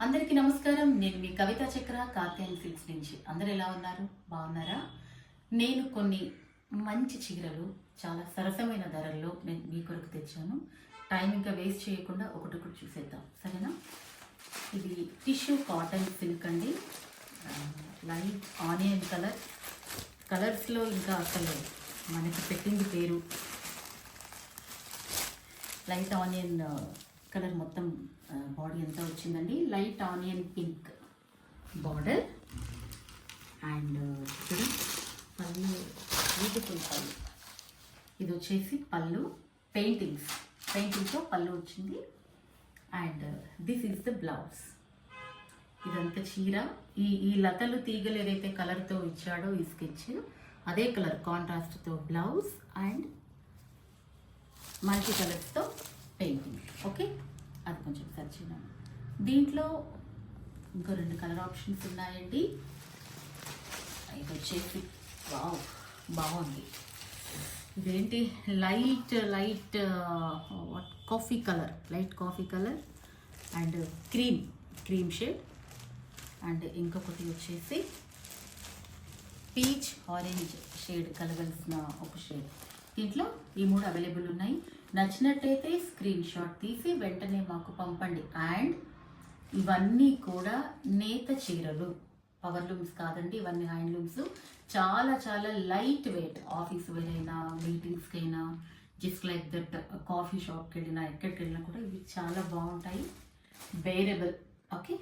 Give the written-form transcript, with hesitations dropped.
అందరికీ నమస్కారం. నేను మీ కవితా చక్ర కార్తీయన్ సిల్క్స్ నుంచి. అందరు ఎలా ఉన్నారు? బాగున్నారా? నేను కొన్ని మంచి చీరలు చాలా సరసమైన ధరల్లో నేను మీ కొరకు తెచ్చాను. టైం ఇంకా వేస్ట్ చేయకుండా ఒకటొకటి చూసేద్దాం, సరేనా? ఇది టిష్యూ కాటన్ సిల్క్ అండి. లైట్ ఆనియన్ కలర్స్లో ఇంకా అసలు మనకి పెట్టింది పేరు. లైట్ ఆనియన్ కలర్ మొత్తం బాడీ అంతా వచ్చిందండి. Light onion pink border and ఇక్కడ పళ్ళు, బ్యూటిఫుల్ పళ్ళు. ఇది వచ్చేసి పళ్ళు పెయింటింగ్తో పళ్ళు వచ్చింది. And this is the blouse. ఇదంతా చీర. ఈ లతలు తీగలు ఏదైతే కలర్తో ఇచ్చాడో ఈ స్కెచ్, అదే కలర్ కాంట్రాస్ట్తో బ్లౌజ్ అండ్ మల్టీ కలర్స్తో పెయింటింగ్. ఓకే, అది కొంచెం సెర్చ్ చేద్దాం. దీంట్లో ఇంకో 2 కలర్ ఆప్షన్స్ ఉన్నాయండి. ఇది వచ్చేసి వావ్, బాగుంది. ఇదేంటి light coffee colour and cream shade. And ఇంకొకటి వచ్చేసి పీచ్ ఆరెంజ్ షేడ్ కలగలిసిన ఒక షేడ్. దీంట్లో ఈ 3 అవైలబుల్ ఉన్నాయి. నచ్చినట్టయితే స్క్రీన్ షాట్ తీసి వెంటనే మాకు పంపండి. అండ్ ఇవన్నీ కూడా నేత చీరలు, పవర్ లూమ్స్ కాదండి, ఇవన్నీ హ్యాండ్లూమ్స్. చాలా చాలా లైట్ వెయిట్. ఆఫీస్ వేర్ అయినా, మీటింగ్స్కి అయినా, జస్ట్ లైక్ దట్ కాఫీ షాప్కి వెళ్ళినా, ఎక్కడికి వెళ్ళినా కూడా ఇవి చాలా బాగుంటాయి. బేరబుల్. ఓకే.